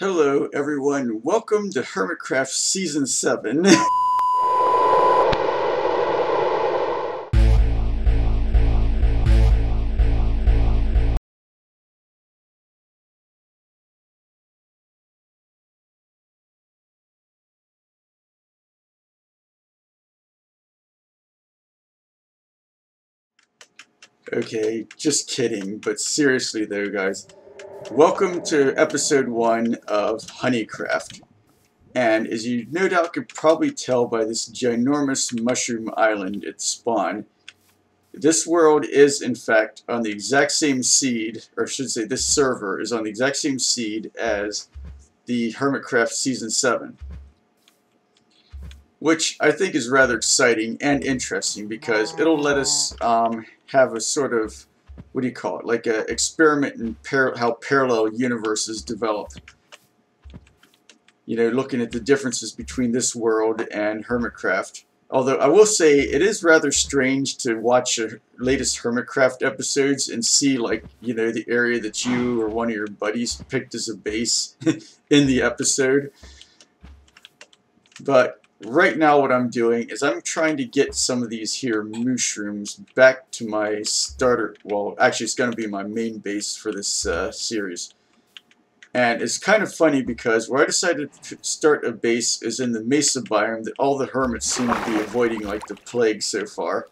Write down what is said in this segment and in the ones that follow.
Hello everyone, welcome to Hermitcraft Season 7. Okay, just kidding, but seriously though guys, welcome to episode 1 of Honeycraft. And as you no doubt could probably tell by this ginormous mushroom island it spawned, this world is in fact on the exact same seed, or I should say this server is on the exact same seed as the Hermitcraft Season 7. Which I think is rather exciting and interesting because it'll let us have a sort of, what do you call it, like an experiment in how parallel universes develop. You know, looking at the differences between this world and Hermitcraft. Although I will say it is rather strange to watch latest Hermitcraft episodes and see, like, you know, the area that you or one of your buddies picked as a base in the episode. But right now what I'm doing is I'm trying to get some of these here mushrooms back to my starter, well actually it's going to be my main base for this series. And it's kind of funny because where I decided to start a base is in the mesa biome that all the hermits seem to be avoiding like the plague so far.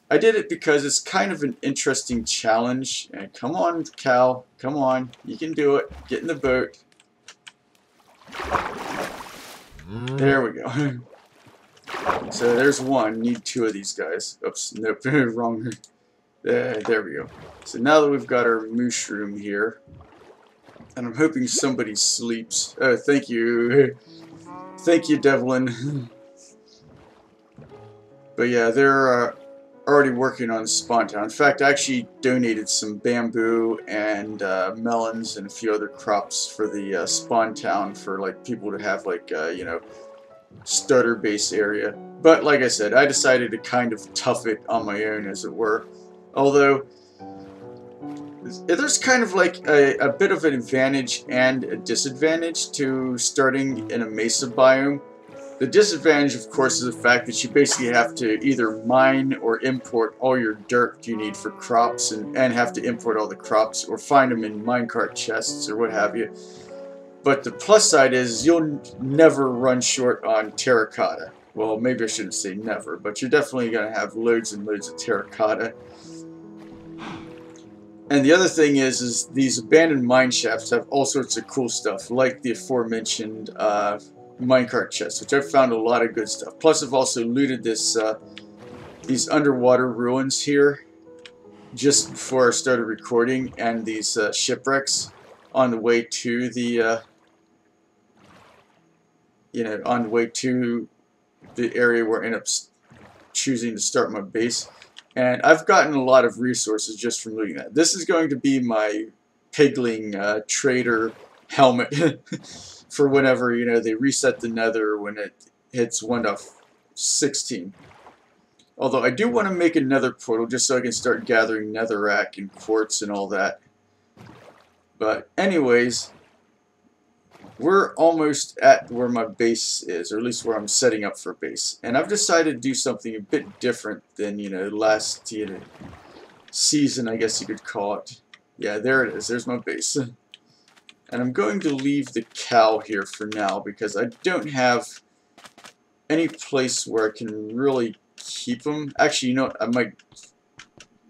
I did it because it's kind of an interesting challenge. And come on Cal, come on, you can do it, get in the boat. There we go. So there's one. Need two of these guys. Oops, nope, wrong. There we go. So now that we've got our mushroom here, and I'm hoping somebody sleeps. Oh, thank you. Thank you, Devlin. But yeah, they're already working on Spawn Town. In fact, I actually donated some bamboo and melons and a few other crops for the Spawn Town for like people to have like you know, starter base area. But like I said, I decided to kind of tough it on my own, as it were. Although there's kind of like a bit of an advantage and a disadvantage to starting in a mesa biome. The disadvantage, of course, is the fact that you basically have to either mine or import all your dirt you need for crops, and have to import all the crops or find them in minecart chests or what have you. But the plus side is you'll never run short on terracotta. Well, maybe I shouldn't say never, but you're definitely going to have loads and loads of terracotta. And the other thing is these abandoned mine shafts have all sorts of cool stuff, like the aforementioned minecart chests, which I've found a lot of good stuff. Plus, I've also looted this these underwater ruins here just before I started recording, and these shipwrecks on the way to the you know, on the way to the area where I end up choosing to start my base. And I've gotten a lot of resources just from looting that. This is going to be my pigling trader helmet for whenever, you know, they reset the nether when it hits 1.16. Although I do want to make a nether portal just so I can start gathering netherrack and quartz and all that. But anyways, we're almost at where my base is, or at least where I'm setting up for base. And I've decided to do something a bit different than, you know, last, you know, season, I guess you could call it. Yeah, there it is. There's my base. And I'm going to leave the cow here for now because I don't have any place where I can really keep them. Actually, you know what? I might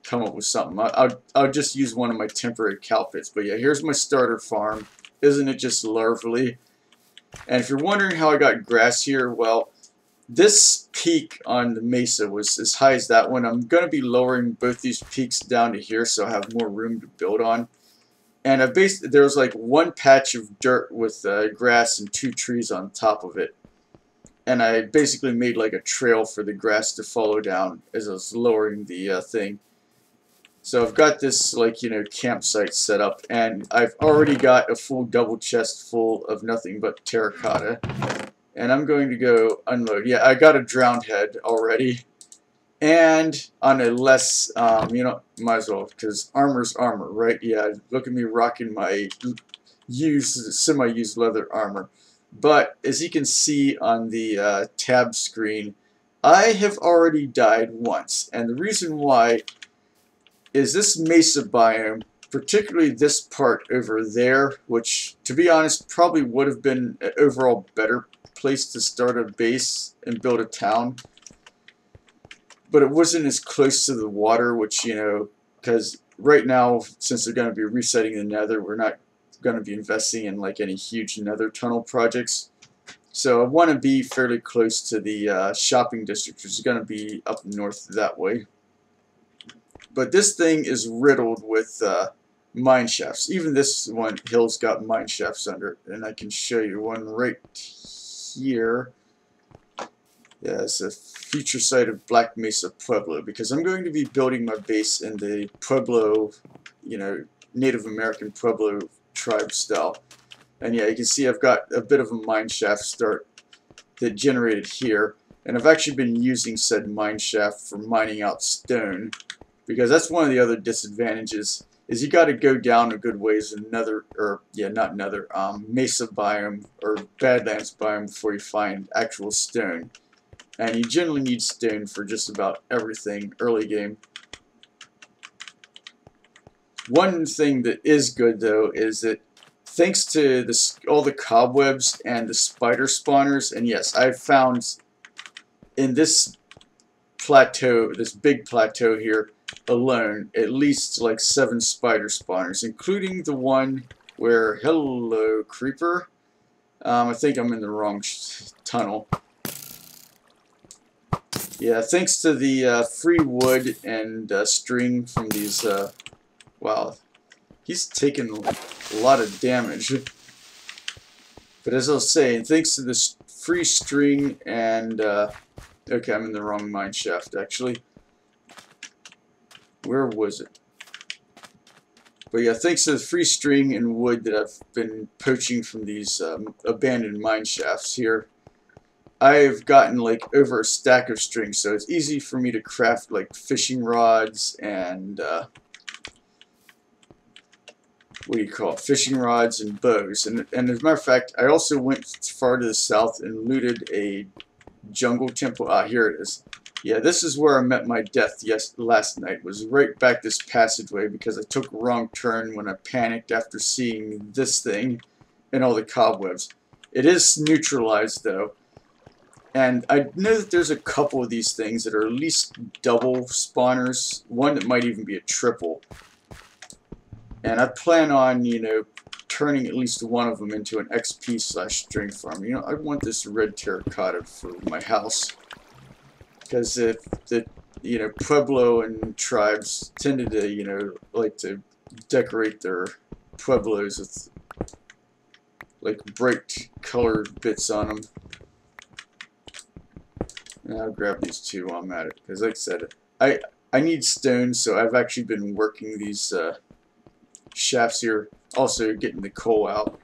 come up with something. I'll just use one of my temporary cow pits. But yeah, here's my starter farm. Isn't it just lovely? And if you're wondering how I got grass here, well, this peak on the mesa was as high as that one. I'm going to be lowering both these peaks down to here so I have more room to build on. And there was like one patch of dirt with grass and 2 trees on top of it. And I basically made like a trail for the grass to follow down as I was lowering the thing. So I've got this, like, you know, campsite set up, and I've already got a full double chest full of nothing but terracotta. And I'm going to go unload. Yeah, I got a drowned head already. And on a less, you know, might as well, because armor's armor, right? Yeah, look at me rocking my semi-used leather armor. But as you can see on the tab screen, I have already died once, and the reason why is this mesa biome, particularly this part over there, which, to be honest, probably would have been an overall better place to start a base and build a town, but it wasn't as close to the water, which, you know, because right now, since they're going to be resetting the nether, we're not going to be investing in like any huge nether tunnel projects. So I want to be fairly close to the shopping district, which is going to be up north that way. But this thing is riddled with mine shafts. Even this one hill's got mine shafts under it, and I can show you one right here. Yeah, it's a future site of Black Mesa Pueblo, because I'm going to be building my base in the Pueblo, you know, Native American Pueblo tribe style. And yeah, you can see I've got a bit of a mine shaft start that generated here, and I've actually been using said mine shaft for mining out stone, because that's one of the other disadvantages, is you got to go down a good ways in nether, or yeah, not nether, mesa biome or badlands biome before you find actual stone. And you generally need stone for just about everything early game. One thing that is good though is that thanks to this, all the cobwebs and the spider spawners, and yes, I've found in this plateau, this big plateau here alone, at least like 7 spider spawners, including the one where, hello creeper, I think I'm in the wrong tunnel. Yeah, thanks to the free wood and string from these, wow, he's taken a lot of damage. But as I was saying, thanks to this free string and, okay, I'm in the wrong mine shaft actually. Where was it? But yeah, thanks to the free string and wood that I've been poaching from these abandoned mine shafts here, I've gotten like over a stack of string, so it's easy for me to craft like fishing rods and what do you call it? Fishing rods and bows. And as a matter of fact, I also went far to the south and looted a jungle temple. Ah, here it is. Yeah, this is where I met my death last night. It was right back this passageway because I took a wrong turn when I panicked after seeing this thing and all the cobwebs. It is neutralized though. And I know that there's a couple of these things that are at least double spawners. One that might even be a triple. And I plan on, you know, turning at least one of them into an XP/string farm. You know, I want this red terracotta for my house. Because if the, you know, Pueblo and tribes tended to, you know, like to decorate their Pueblos with like bright colored bits on them. And I'll grab these two while I'm at it, because like I said, I need stone, so I've actually been working these shafts here, also getting the coal out.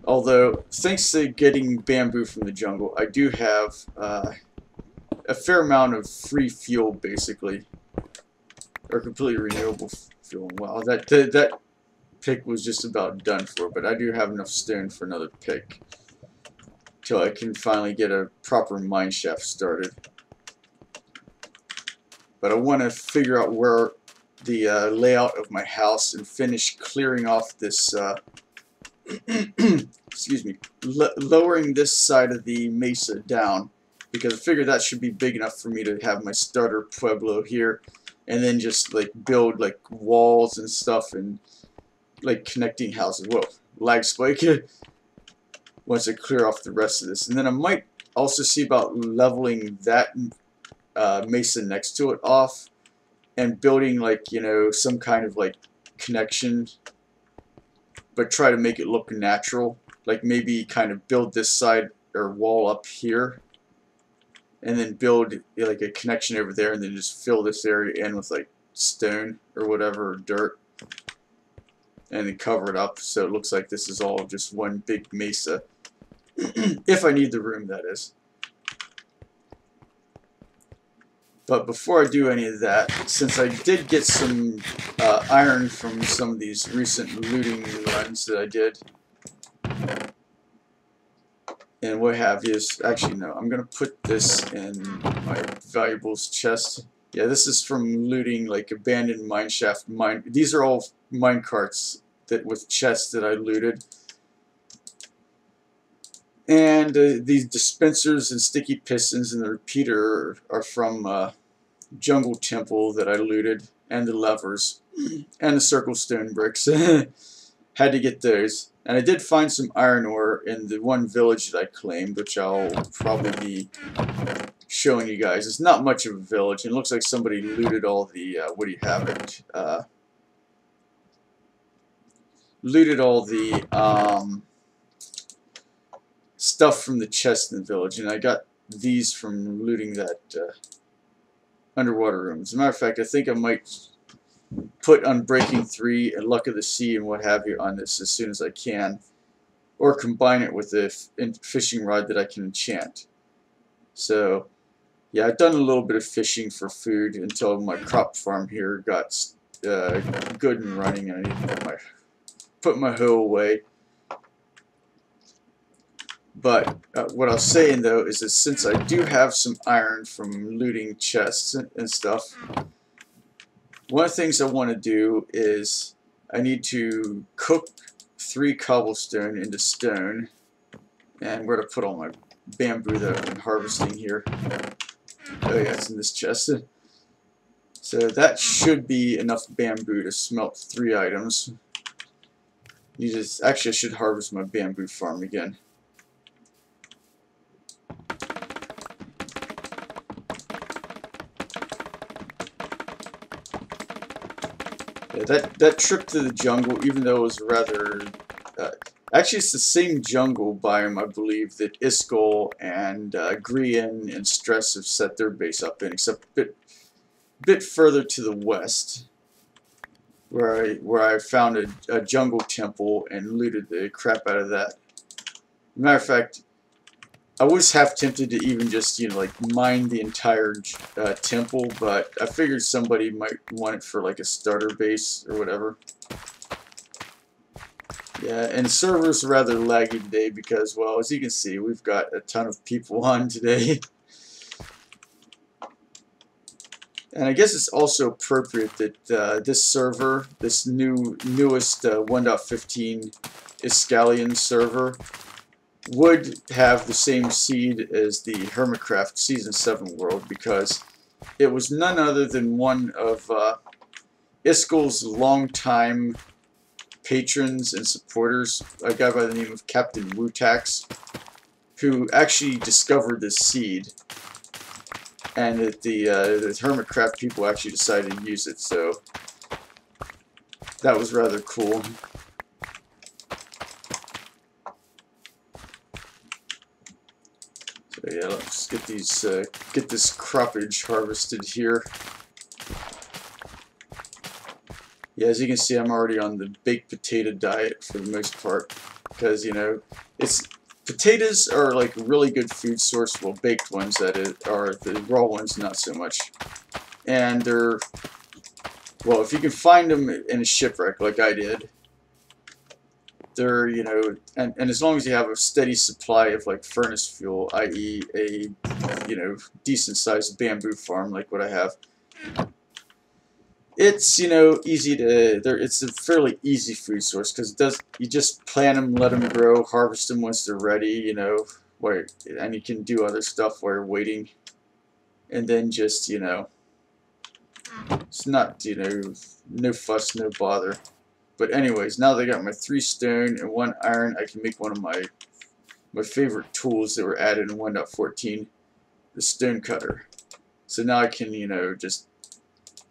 Although, thanks to getting bamboo from the jungle, I do have a fair amount of free fuel, basically, or completely renewable fuel. Wow, that pick was just about done for, but I do have enough stone for another pick. Till I can finally get a proper mine shaft started. But I want to figure out where the layout of my house and finish clearing off this, excuse me, lowering this side of the mesa down, because I figure that should be big enough for me to have my starter Pueblo here, and then just like build like walls and stuff and like connecting houses. Whoa, lag spike. Once I clear off the rest of this, and then I might also see about leveling that mesa next to it off and building like, you know, some kind of like connection, but try to make it look natural, like maybe kind of build this side or wall up here and then build like a connection over there, and then just fill this area in with like stone or whatever, or dirt, and then cover it up so it looks like this is all just one big mesa. If I need the room, that is. But before I do any of that, since I did get some iron from some of these recent looting runs that I did, and what have you, actually no, I'm going to put this in my valuables chest. Yeah, this is from looting like abandoned mineshaft mine. These are all mine carts that with chests that I looted. And these dispensers and sticky pistons and the repeater are from Jungle Temple that I looted, and the levers and the circle stone bricks. Had to get those. And I did find some iron ore in the one village that I claimed, which I'll probably be showing you guys. It's not much of a village. It looks like somebody looted all the, what do you have it? Looted all the stuff from the chest in the village. And I got these from looting that underwater room. As a matter of fact, I think I might put Unbreaking 3 and Luck of the Sea and what have you on this as soon as I can. Or combine it with a fishing rod that I can enchant. So, yeah, I've done a little bit of fishing for food until my crop farm here got good and running, and I need to put my hoe away. But what I was saying though is that since I do have some iron from looting chests and stuff, one of the things I want to do is I need to cook 3 cobblestone into stone, and where to put all my bamboo that I've been harvesting here. Oh yeah, it's in this chest. So that should be enough bamboo to smelt 3 items. Actually I should harvest my bamboo farm again. Yeah, that trip to the jungle, even though it was rather... actually, it's the same jungle biome, I believe, that Iskallia and Grian and Stress have set their base up in, except a bit further to the west, where I found a jungle temple and looted the crap out of that. Matter of fact, I was half tempted to even just, you know, like mine the entire temple, but I figured somebody might want it for like a starter base or whatever. Yeah, and server's rather laggy today because, well, as you can see, we've got a ton of people on today. And I guess it's also appropriate that this server, this newest 1.15 Iskallian server, would have the same seed as the Hermitcraft Season 7 world, because it was none other than one of Iskal's longtime patrons and supporters, a guy by the name of Captain Wutax, who actually discovered this seed, and that the Hermitcraft people actually decided to use it, so that was rather cool. So yeah, let's get these get this croppage harvested here. Yeah, as you can see, I'm already on the baked potato diet for the most part, because, you know, potatoes are like a really good food source. Well, baked ones, that are the raw ones, not so much. And they're, well, if you can find them in a shipwreck like I did, they're, you know, and as long as you have a steady supply of like furnace fuel, i.e. a, you know, decent sized bamboo farm like what I have, it's, you know, easy to, it's a fairly easy food source, because you just plant them, let them grow, harvest them once they're ready, you know, and you can do other stuff while you're waiting, and then just, you know, it's not, you know, no fuss, no bother. But anyways, now that I got my 3 stone and 1 iron, I can make one of my favorite tools that were added in 1.14, the stone cutter. So now I can, you know, just,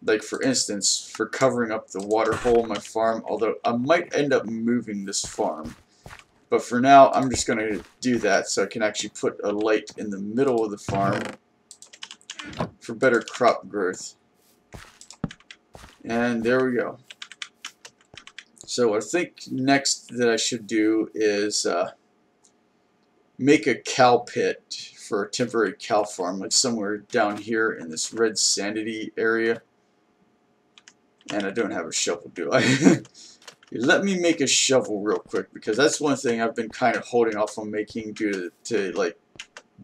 like for instance, for covering up the water hole in my farm, although I might end up moving this farm, but for now I'm just going to do that so I can actually put a light in the middle of the farm for better crop growth. And there we go. So what I think next that I should do is make a cow pit for a temporary cow farm, like somewhere down here in this red sandy area. And I don't have a shovel, do I? Let me make a shovel real quick, because that's one thing I've been kind of holding off on making due to like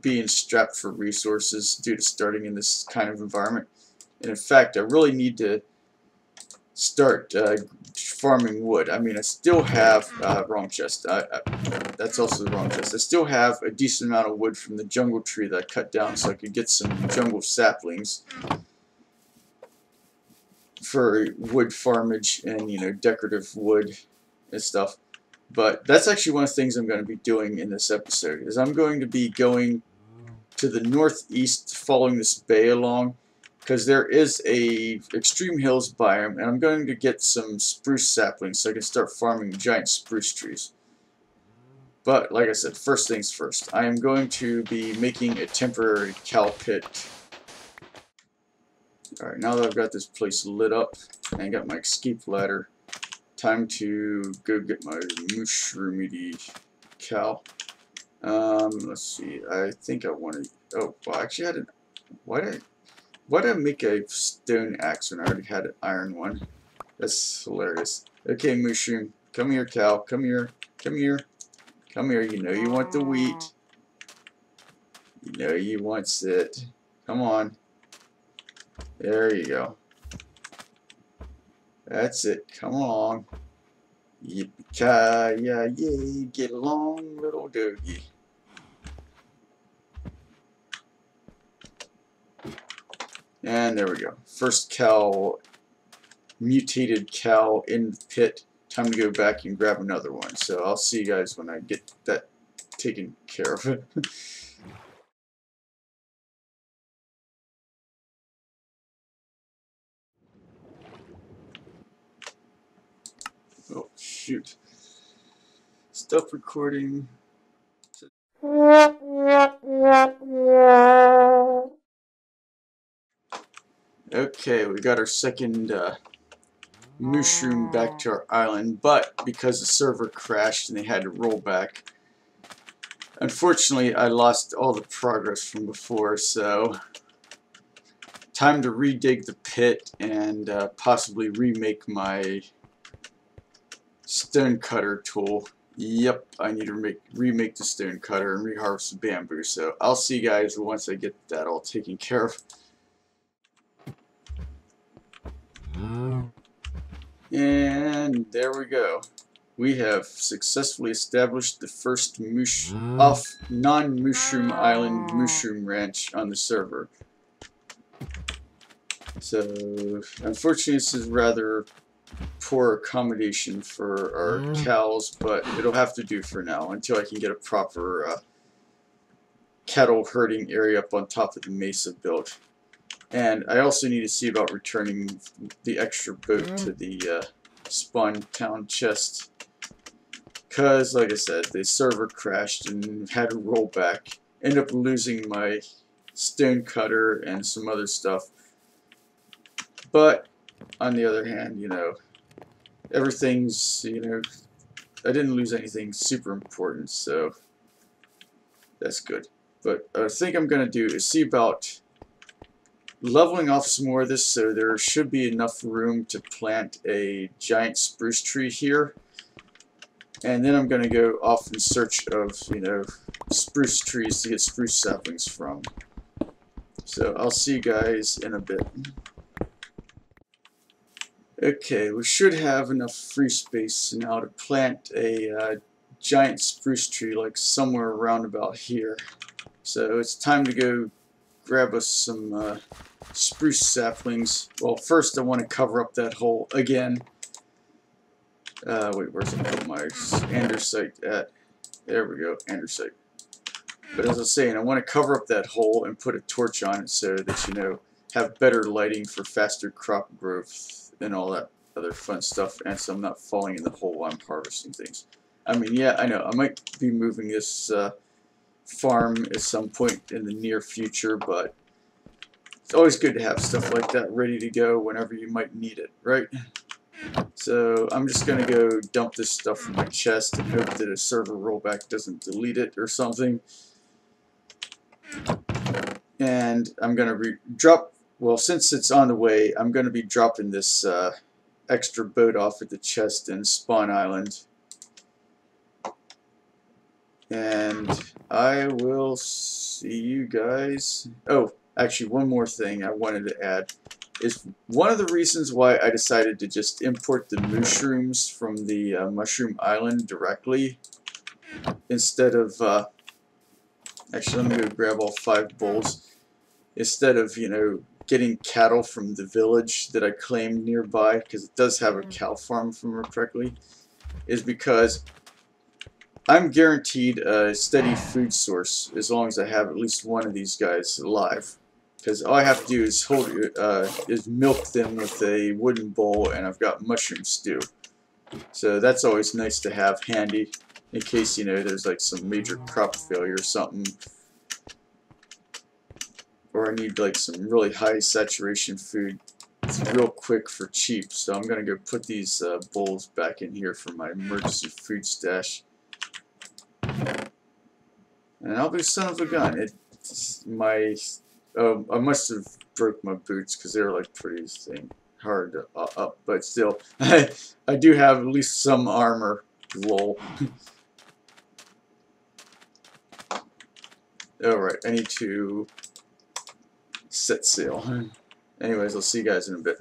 being strapped for resources due to starting in this kind of environment. And in fact, I really need to start farming wood. I mean, I still have wrong chest. That's also the wrong chest. I still have a decent amount of wood from the jungle tree that I cut down so I could get some jungle saplings for wood farmage and, you know, decorative wood and stuff. But that's actually one of the things I'm going to be doing in this episode, is I'm going to be going to the northeast, following this bay along, because there is a extreme hills biome, and I'm going to get some spruce saplings so I can start farming giant spruce trees. But like I said, first things first, I am going to be making a temporary cow pit. Alright, now that I've got this place lit up and got my escape ladder, time to go get my mushroomy cow. Let's see, I think I want to, oh, well, I actually had an, why did I make a stone axe when I already had an iron one? That's hilarious. Okay, mushroom, come here, cow, come here, come here, come here, you know you want the wheat. You know you want it. Come on. There you go. That's it. Come along. Yippee-ki-yay, get along, little doggy. And there we go. First cow, mutated cow in the pit. Time to go back and grab another one. So I'll see you guys when I get that taken care of. Oh, shoot. Stop recording. Okay, we got our second mushroom back to our island, but because the server crashed and they had to roll back, unfortunately I lost all the progress from before, so time to redig the pit and possibly remake my stone cutter tool. Yep, I need to remake the stone cutter and reharvest the bamboo, so I'll see you guys once I get that all taken care of. And there we go. We have successfully established the first non-mushroom island mushroom ranch on the server. So, unfortunately, this is rather poor accommodation for our cows, but it'll have to do for now until I can get a proper cattle herding area up on top of the mesa built. And I also need to see about returning the extra boat to the spawn town chest, because, like I said, the server crashed and had to roll back. Ended up losing my stone cutter and some other stuff. But on the other hand, you know, everything's, you know, I didn't lose anything super important, so that's good. But I think I'm going to do is see about leveling off some more of this, so there should be enough room to plant a giant spruce tree here. And then I'm going to go off in search of, you know, spruce trees to get spruce saplings from. So I'll see you guys in a bit. Okay, we should have enough free space now to plant a giant spruce tree, like somewhere around about here. So it's time to go grab us some spruce saplings. Well, first I want to cover up that hole again. Wait, where's I put my andesite at? There we go, andesite. But as I was saying, I want to cover up that hole and put a torch on it so that, you know, have better lighting for faster crop growth and all that other fun stuff, and so I'm not falling in the hole while I'm harvesting things. I mean, yeah, I know, I might be moving this farm at some point in the near future, but it's always good to have stuff like that ready to go whenever you might need it, right? So I'm just going to go dump this stuff from my chest and hope that a server rollback doesn't delete it or something. And I'm going to drop, well, since it's on the way, I'm going to be dropping this extra boat off at the chest in Spawn Island. And I will see you guys. Oh, actually, one more thing I wanted to add is one of the reasons why I decided to just import the mushrooms from the Mushroom Island directly instead of, actually let me go grab all 5 bowls, instead of, you know, getting cattle from the village that I claimed nearby, because it does have a cow farm if I remember correctly, is because I'm guaranteed a steady food source as long as I have at least one of these guys alive. Because all I have to do is milk them with a wooden bowl, and I've got mushroom stew. So that's always nice to have handy in case, you know, there's like some major crop failure or something, or I need like some really high saturation food. It's real quick for cheap. So I'm gonna go put these bowls back in here for my emergency food stash. And I'll be son of a gun. I must have broke my boots because they're like pretty hard to, up, but still, I do have at least some armor. Lol. Alright, I need to set sail. Anyways, I'll see you guys in a bit.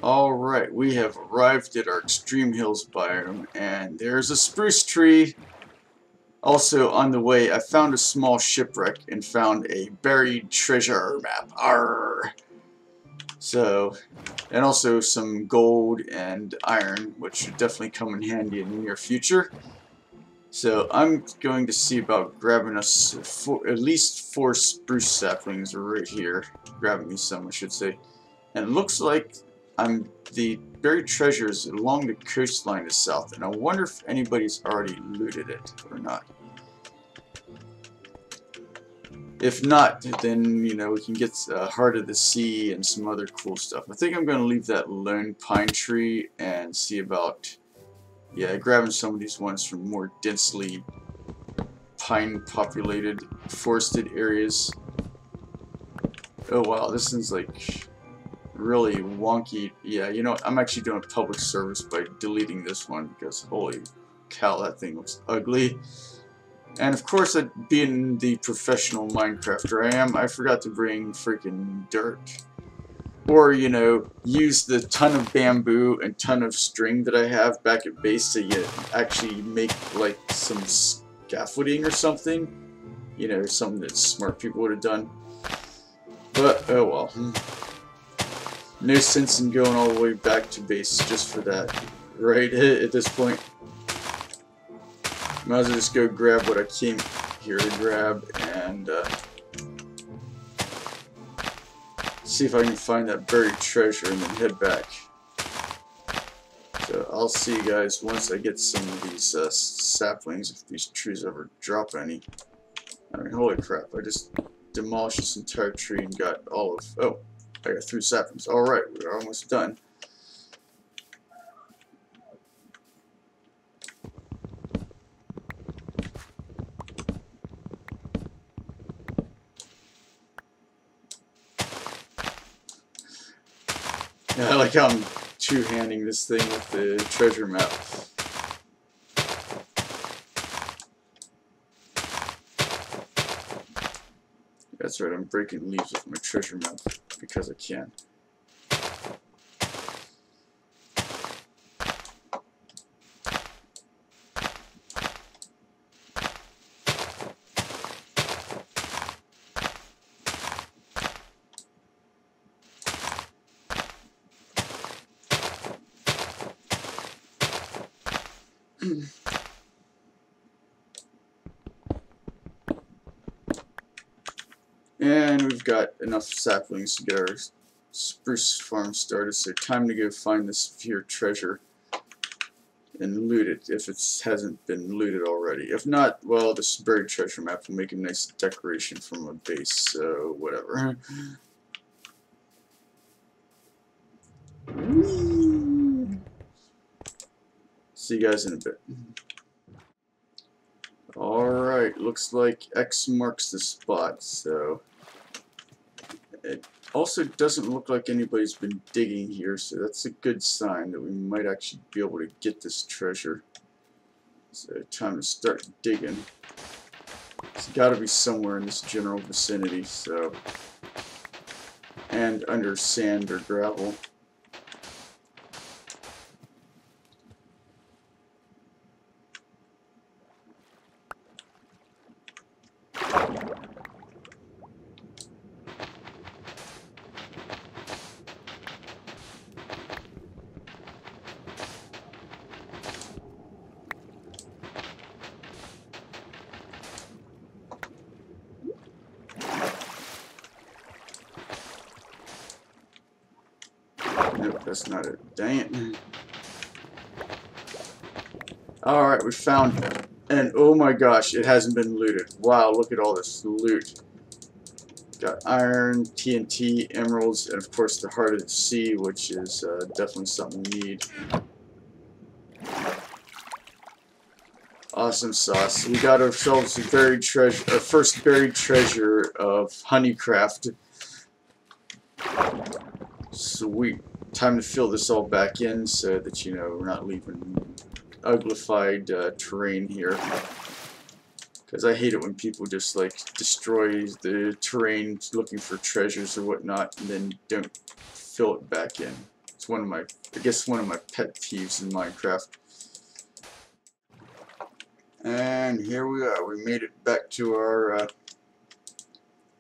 Alright, we have arrived at our Extreme Hills biome, and there's a spruce tree. Also, on the way, I found a small shipwreck and found a buried treasure map. Arrgh! So, and also some gold and iron, which should definitely come in handy in the near future. So, I'm going to see about grabbing us at least 4 spruce saplings right here. Grabbing me some, I should say. And it looks like the buried treasure is along the coastline to south, and I wonder if anybody's already looted it or not. If not, then, you know, we can get Heart of the Sea and some other cool stuff. I think I'm going to leave that lone pine tree and see about, yeah, grabbing some of these ones from more densely pine-populated, forested areas. Oh wow, this is like really wonky. Yeah, you know what? I'm actually doing a public service by deleting this one because holy cow, that thing looks ugly. And of course, being the professional Minecrafter I am, I forgot to bring freaking dirt. Or, you know, use the ton of bamboo and ton of string that I have back at base to actually make like some scaffolding or something. You know, something that smart people would have done. But, oh well. No sense in going all the way back to base just for that, right, at this point. Might as well just go grab what I came here to grab and see if I can find that buried treasure and then head back. So I'll see you guys once I get some of these saplings, if these trees ever drop any. I mean, holy crap, I just demolished this entire tree and got all of... Oh, I got 3 saplings. Alright, we're almost done. Yeah, I like how I'm two-handing this thing with the treasure map. That's right, I'm breaking leaves with my treasure map because I can. And we've got enough saplings to get our spruce farm started, so time to go find this here treasure and loot it if it hasn't been looted already. If not, well, this buried treasure map will make a nice decoration for my base, so whatever. Whee! See you guys in a bit. Alright, looks like X marks the spot, so it also doesn't look like anybody's been digging here, so that's a good sign that we might actually be able to get this treasure. So time to start digging. It's got to be somewhere in this general vicinity, so, and under sand or gravel. Nope, that's not it. Dang it. Alright, we found it. And oh my gosh, it hasn't been looted. Wow, look at all this loot. Got iron, TNT, emeralds, and of course the heart of the sea, which is definitely something we need. Awesome sauce. We got ourselves a buried treasure, our first buried treasure of Honeycraft. Sweet. Time to fill this all back in so that, you know, we're not leaving uglified terrain here. Because I hate it when people just like destroy the terrain looking for treasures or whatnot and then don't fill it back in. It's one of my, I guess, one of my pet peeves in Minecraft. And here we are. We made it back to our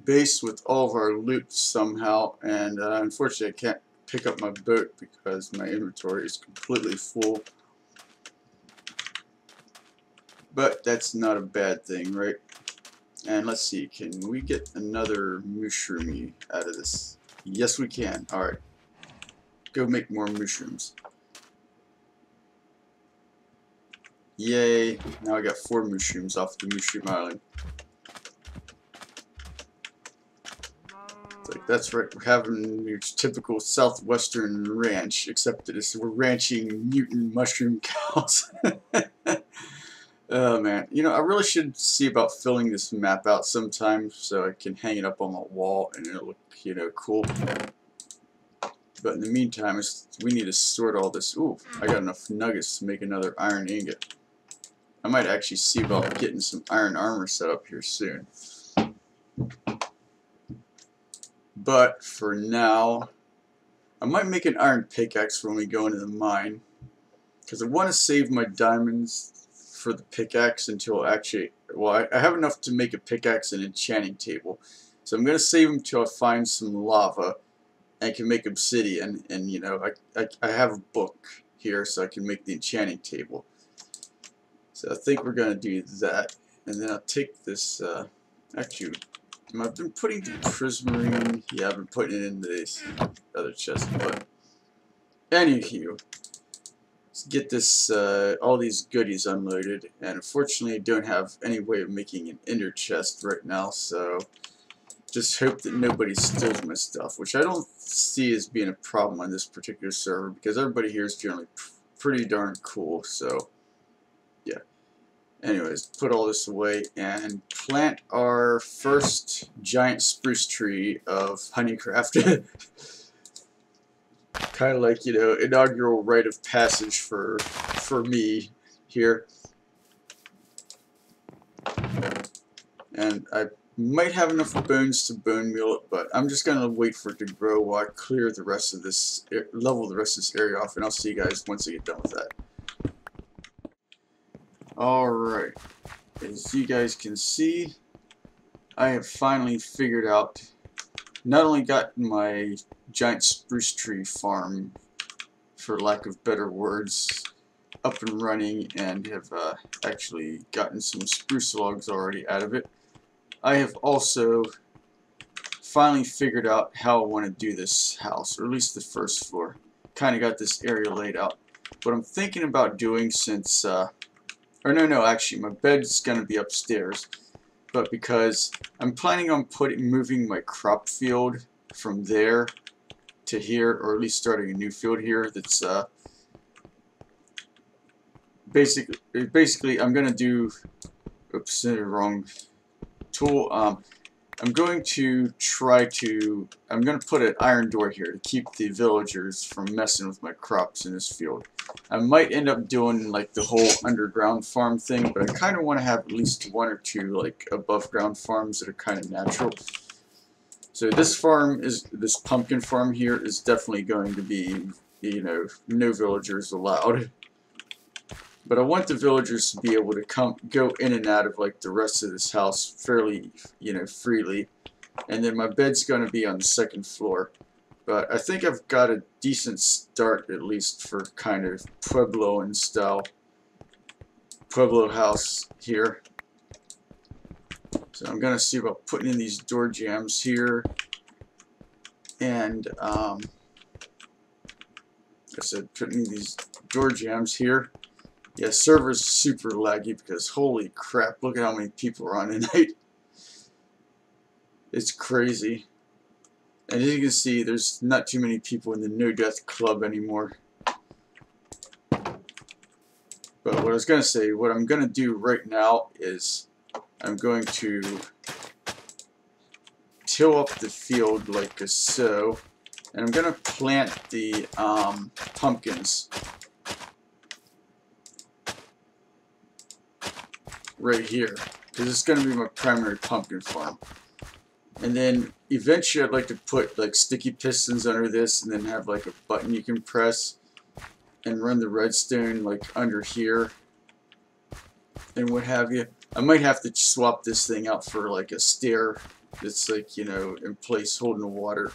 base with all of our loot somehow, and unfortunately I can't pick up my boat because my inventory is completely full. But that's not a bad thing, right? And let's see, can we get another mushroomy out of this? Yes, we can. Alright. Go make more mushrooms. Yay. Now I got 4 mushrooms off the mushroom island. It's like, that's right, we're having your typical southwestern ranch, except that we're ranching mutant mushroom cows. Oh man, you know, I really should see about filling this map out sometime so I can hang it up on the wall and it'll look, you know, cool. But in the meantime, we need to sort all this. Ooh, I got enough nuggets to make another iron ingot. I might actually see about getting some iron armor set up here soon. But for now, I might make an iron pickaxe when we go into the mine, because I want to save my diamonds for the pickaxe until actually, well, I have enough to make a pickaxe and enchanting table, so I'm going to save them until I find some lava and can make obsidian, and you know, I have a book here so I can make the enchanting table. So I think we're going to do that, and then I'll take this, actually, I've been putting the prismarine, yeah, I've been putting it in this other chest, but anywho, let's get this, all these goodies unloaded, and unfortunately I don't have any way of making an ender chest right now, so just hope that nobody steals my stuff, which I don't see as being a problem on this particular server, because everybody here is generally pretty darn cool, so yeah. Anyways, put all this away and plant our first giant spruce tree of Honeycraft. Kind of like, you know, inaugural rite of passage for me here. And I might have enough bones to bone meal it, but I'm just gonna wait for it to grow while I clear the rest of this, level the rest of this area off, and I'll see you guys once I get done with that. Alright, as you guys can see, I have finally figured out, not only got my giant spruce tree farm, for lack of better words, up and running, and have actually gotten some spruce logs already out of it, I have also finally figured out how I want to do this house, or at least the first floor. Kind of got this area laid out. What I'm thinking about doing, since or no, actually, my bed's gonna be upstairs, but because I'm planning on moving my crop field from there to here, or at least starting a new field here. That's basically I'm gonna do. Oops, wrong tool. I'm going to I'm going to put an iron door here to keep the villagers from messing with my crops in this field. I might end up doing like the whole underground farm thing, but I kind of want to have at least one or two like above ground farms that are kind of natural. So this pumpkin farm here is definitely going to be, you know, no villagers allowed. But I want the villagers to be able to go in and out of like the rest of this house fairly, you know, freely. And then my bed's going to be on the second floor. But I think I've got a decent start, at least for kind of Pueblo and style Pueblo house here. So I'm going to see about putting in these door jambs here. And I said putting in these door jambs here. Yeah, server's super laggy because holy crap, look at how many people are on tonight. It's crazy. And as you can see, there's not too many people in the No Death Club anymore. But what I was going to say, what I'm going to do right now is I'm going to till up the field like so, and I'm going to plant the pumpkins right here, because it's going to be my primary pumpkin farm. And then eventually I'd like to put like sticky pistons under this, and then have like a button you can press and run the redstone like under here and what have you. I might have to swap this thing out for like a stair that's like, you know, in place holding the water,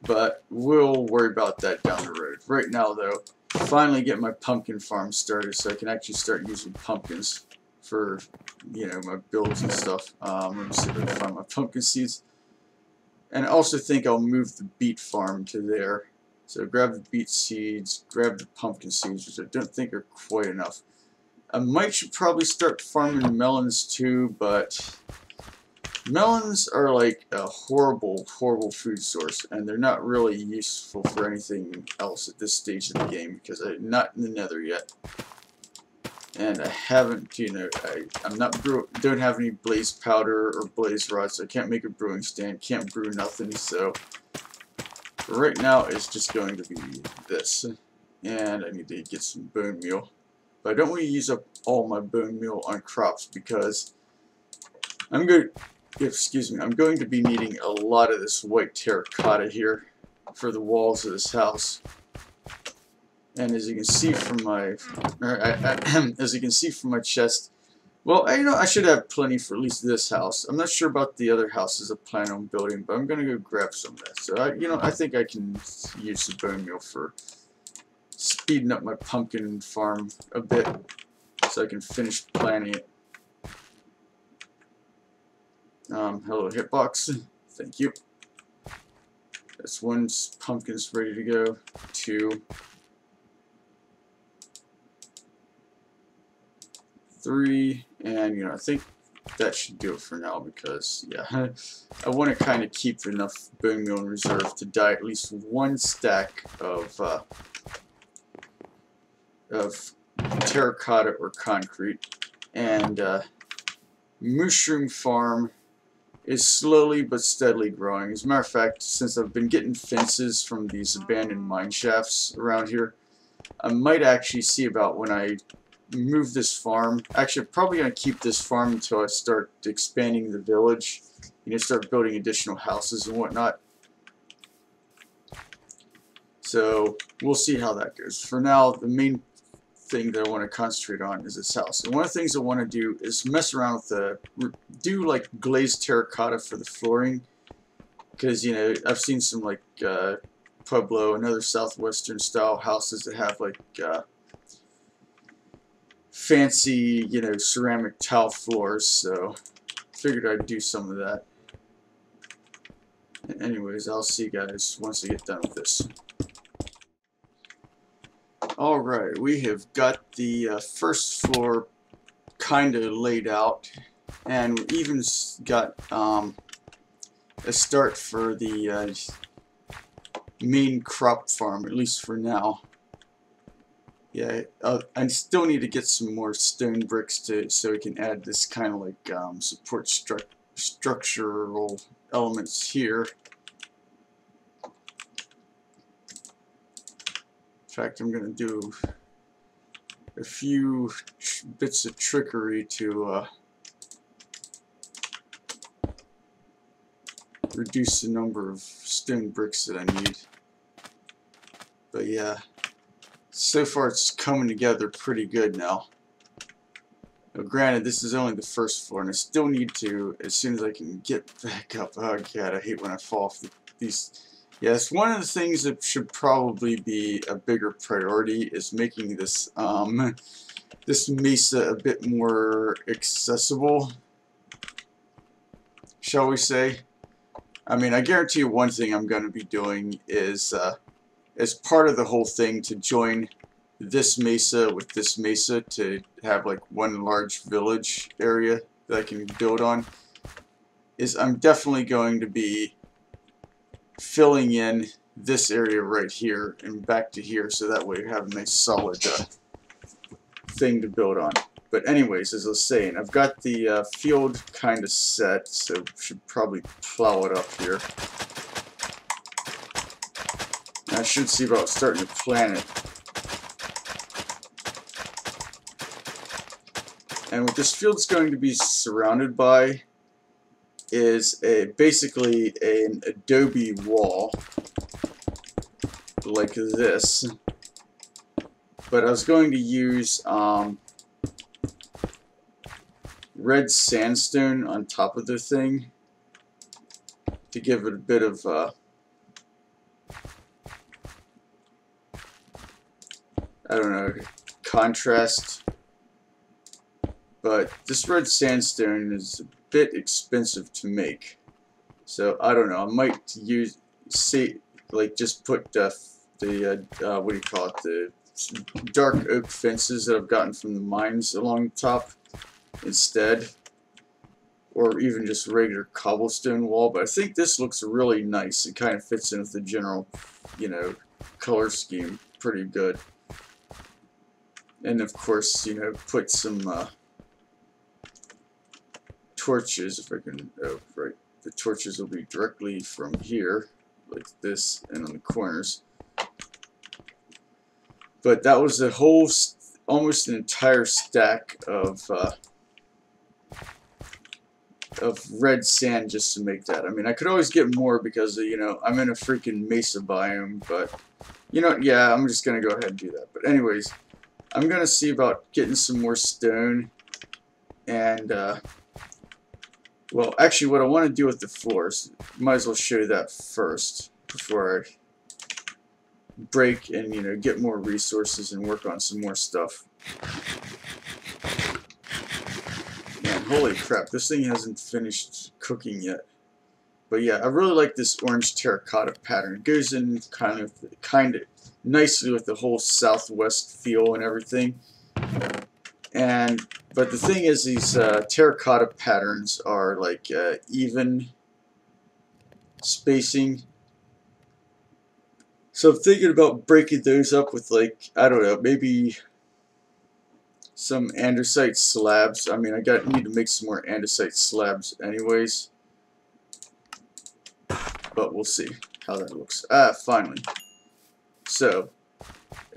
but we'll worry about that down the road. Right now though, finally get my pumpkin farm started so I can actually start using pumpkins for, you know, my builds and stuff. Let me see if I can find my pumpkin seeds. And I also think I'll move the beet farm to there. So grab the beet seeds, grab the pumpkin seeds, which I don't think are quite enough. I should probably start farming melons too, but melons are like a horrible, horrible food source, and they're not really useful for anything else at this stage of the game because I'm not in the nether yet. And I haven't, you know, don't have any blaze powder or blaze rods, so I can't make a brewing stand, can't brew nothing, so right now it's just going to be this. And I need to get some bone meal. But I don't want to use up all my bone meal on crops because I'm going to be needing a lot of this white terracotta here for the walls of this house. And as you can see from my, chest, well, I should have plenty for at least this house. I'm not sure about the other houses I plan on building, but I'm gonna go grab some of that. So I think I can use the bone meal for speeding up my pumpkin farm a bit, so I can finish planting it. Hello, hitbox. Thank you. That's one pumpkin's ready to go. 2. 3, and I think that should do it for now because yeah, I want to kind of keep enough bone meal in reserve to dye at least one stack of terracotta or concrete. And mushroom farm is slowly but steadily growing. As a matter of fact, since I've been getting fences from these abandoned mine shafts around here, I might actually see about when I move this farm. Actually, I'm probably going to keep this farm until I start expanding the village. Start building additional houses and whatnot. So we'll see how that goes. For now, the main thing that I want to concentrate on is this house. And one of the things I want to do is mess around with do like glazed terracotta for the flooring. Because, I've seen some like Pueblo and other southwestern style houses that have like fancy, ceramic tile floors, so figured I'd do some of that. And anyways, I'll see you guys once I get done with this. Alright, we have got the first floor kind of laid out, and we even got a start for the main crop farm, at least for now. Yeah, I still need to get some more stone bricks so we can add this kind of like support structural elements here. In fact, I'm going to do a few bits of trickery to reduce the number of stone bricks that I need. But yeah, so far it's coming together pretty good now. Now granted, this is only the first floor, and I still need to, as soon as I can get back up. Oh god, I hate when I fall off these. Yeah, it's one of the things that should probably be a bigger priority, is making this this mesa a bit more accessible, shall we say. I mean, I guarantee you one thing I'm going to be doing is, as part of the whole thing, to join this mesa with this mesa to have like one large village area that I can build on, is I'm definitely going to be filling in this area right here and back to here, so that way we have a nice solid thing to build on. But anyways, as I was saying, I've got the field kind of set, so should probably plow it up here. And I should see about starting to plant it. And what this field's going to be surrounded by is basically an adobe wall, like this. But I was going to use red sandstone on top of the thing to give it a bit of I don't know, contrast. But this red sandstone is a bit expensive to make, so I don't know. I might use, like just put the what do you call it, the dark oak fences that I've gotten from the mines along the top instead, or even just a regular cobblestone wall. But I think this looks really nice. It kind of fits in with the general, you know, color scheme pretty good. And of course, you know, put some torches, if I can, oh right, the torches will be directly from here, like this, and on the corners. But that was a whole, almost an entire stack of red sand just to make that. I mean, I could always get more because, you know, I'm in a freaking mesa biome, but, you know, yeah, I'm just going to go ahead and do that. But anyways, I'm going to see about getting some more stone, and, well, actually, what I want to do with the floors, might as well show you that first before I break and, you know, get more resources and work on some more stuff. Man, holy crap, this thing hasn't finished cooking yet. But yeah, I really like this orange terracotta pattern. It goes in kind of nicely with the whole southwest feel and everything. But the thing is, these terracotta patterns are like even spacing. So I'm thinking about breaking those up with, like, I don't know, maybe some andesite slabs. I mean, need to make some more andesite slabs anyways. But we'll see how that looks. Ah, finally. So,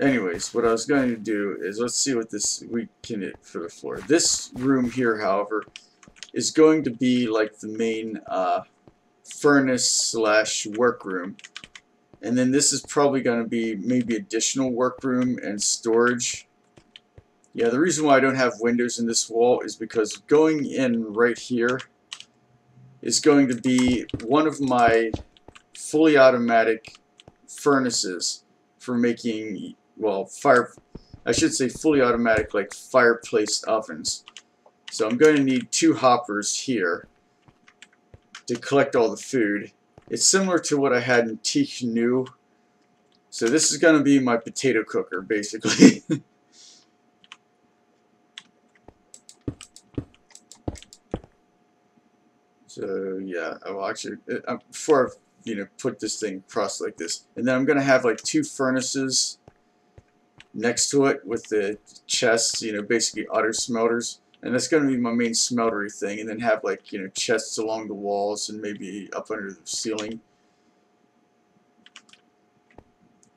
anyways, what I was going to do is, let's see what we can hit for the floor. This room here, however, is going to be like the main furnace / workroom. And then this is probably going to be maybe additional workroom and storage. Yeah, the reason why I don't have windows in this wall is because going in right here is going to be one of my fully automatic furnaces for making, well, I should say fully automatic, like fireplace ovens. So I'm going to need 2 hoppers here to collect all the food. It's similar to what I had in Tikhnu. So this is going to be my potato cooker, basically. So yeah, well, actually, before I put this thing across like this. And then I'm going to have like 2 furnaces next to it with the chests, basically auto smelters. And that's going to be my main smeltery thing. And then have like, chests along the walls and maybe up under the ceiling.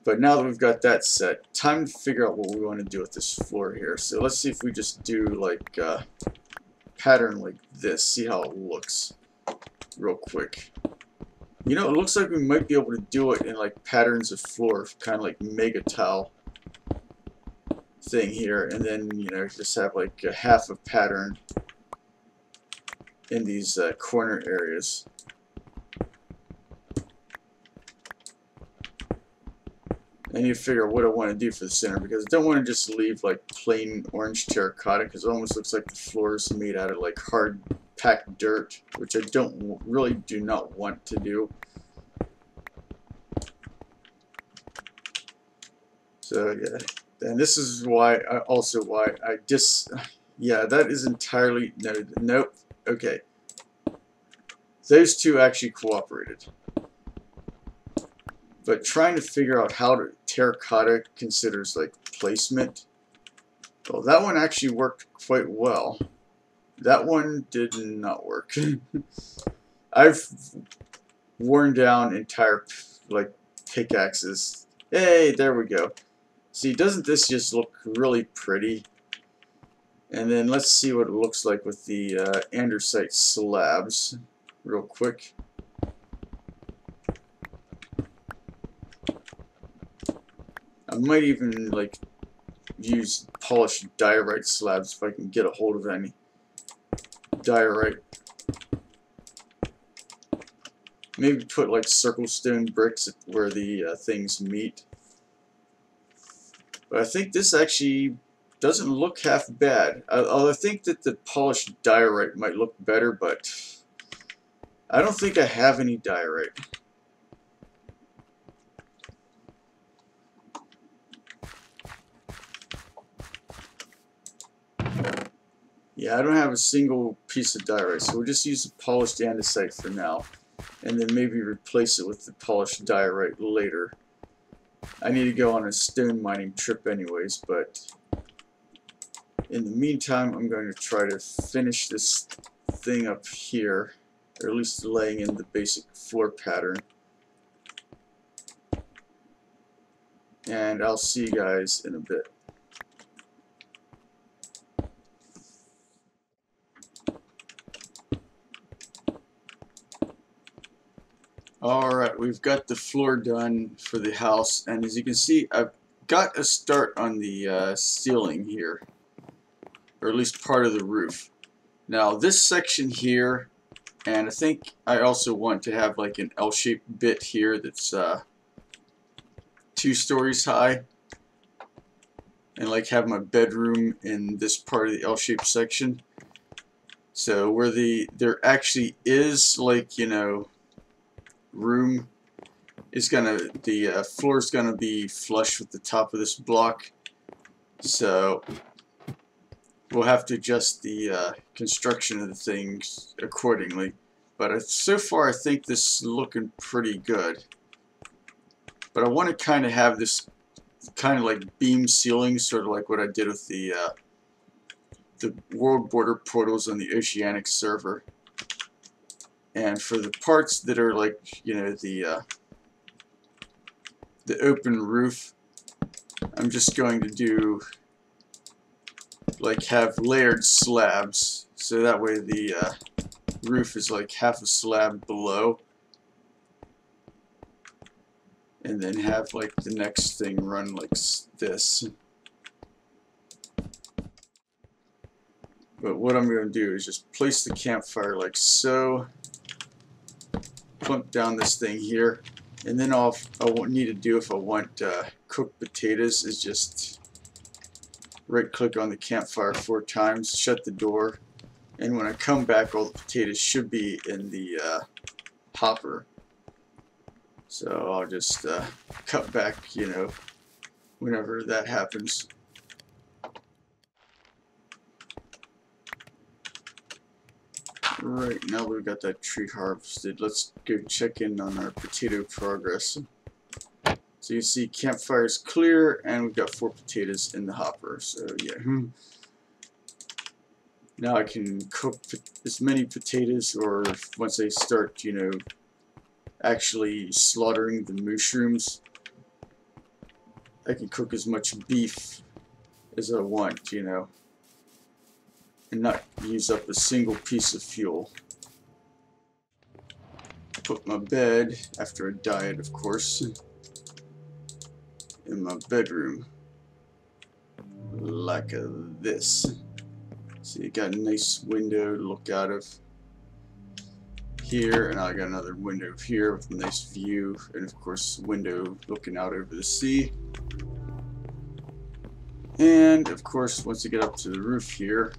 But now that we've got that set, time to figure out what we want to do with this floor here. So let's see if we just do like a pattern like this, see how it looks real quick. It looks like we might be able to do it in like patterns of floor, kind of like mega tile thing here, and then just have like a half a pattern in these corner areas. I need to figure out what I want to do for the center, because I don't want to just leave like plain orange terracotta, because it almost looks like the floor is made out of like hard packed dirt, which I really do not want to do. So yeah, and this is why yeah, that is entirely nope. Okay, those two actually cooperated. But trying to figure out how to terracotta considers like placement. Well, that one actually worked quite well. That one did not work. I've worn down entire like pickaxes. Hey, there we go. See, doesn't this just look really pretty? And then let's see what it looks like with the andesite slabs real quick. I might even like use polished diorite slabs if I can get a hold of any diorite. Maybe put like circle stone bricks where the things meet. But I think this actually doesn't look half bad. I think that the polished diorite might look better, but I don't think I have any diorite. Yeah, I don't have a single piece of diorite, so we'll just use the polished andesite for now, and then maybe replace it with the polished diorite later. I need to go on a stone mining trip anyways, but in the meantime, I'm going to try to finish this thing up here, or at least laying in the basic floor pattern. And I'll see you guys in a bit. Alright, we've got the floor done for the house, and as you can see, I've got a start on the ceiling here, or at least part of the roof. Now this section here, and I think I also want to have like an L-shaped bit here that's 2 stories high, and like have my bedroom in this part of the L-shaped section. So where there actually is like room is the floor is gonna be flush with the top of this block, so we'll have to adjust the construction of the things accordingly. But so far I think this is looking pretty good, but I want to kind of have this kind of like beam ceiling, sort of like what I did with the world border portals on the Oceanic server. And for the parts that are like, the open roof, I'm just going to do like have layered slabs, so that way the roof is like half a slab below, and then have like the next thing run like this. But what I'm going to do is just place the campfire like so, plunk down this thing here, and then all I won't need to do if I want cooked potatoes is just right click on the campfire 4 times, shut the door, and when I come back all the potatoes should be in the hopper. So I'll just cut back, whenever that happens. Right, now we've got that tree harvested. Let's go check in on our potato progress. So you see campfire's clear, and we've got 4 potatoes in the hopper. So yeah. Now I can cook as many potatoes, or once I start, you know, actually slaughtering the mushrooms, I can cook as much beef as I want, you know, and not use up a single piece of fuel. Put my bed, after a diet of course, in my bedroom, like this. So you got a nice window to look out of here, and I got another window here with a nice view, and of course window looking out over the sea. And of course, once you get up to the roof here,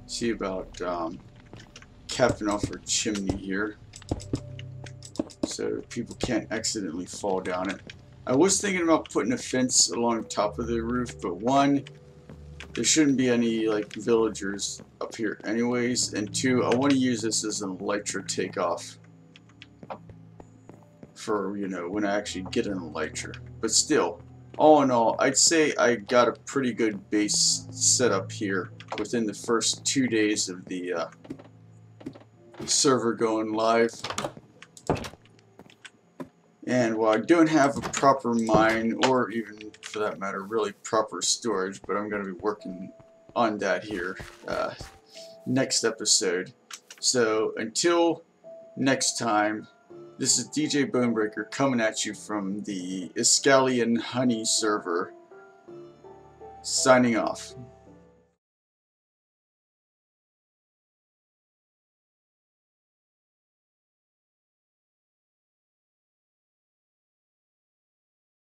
see about capping off our chimney here so people can't accidentally fall down it. I was thinking about putting a fence along the top of the roof, but one, there shouldn't be any like villagers up here anyways, and two, I want to use this as an elytra takeoff for, you know, when I actually get an elytra. But still, all in all, I'd say I got a pretty good base set up here within the first 2 days of the server going live. And while I don't have a proper mine, or even for that matter really proper storage, but I'm going to be working on that here next episode. So until next time, this is DJ Bonebreaker coming at you from the Iskallia Honey server, signing off.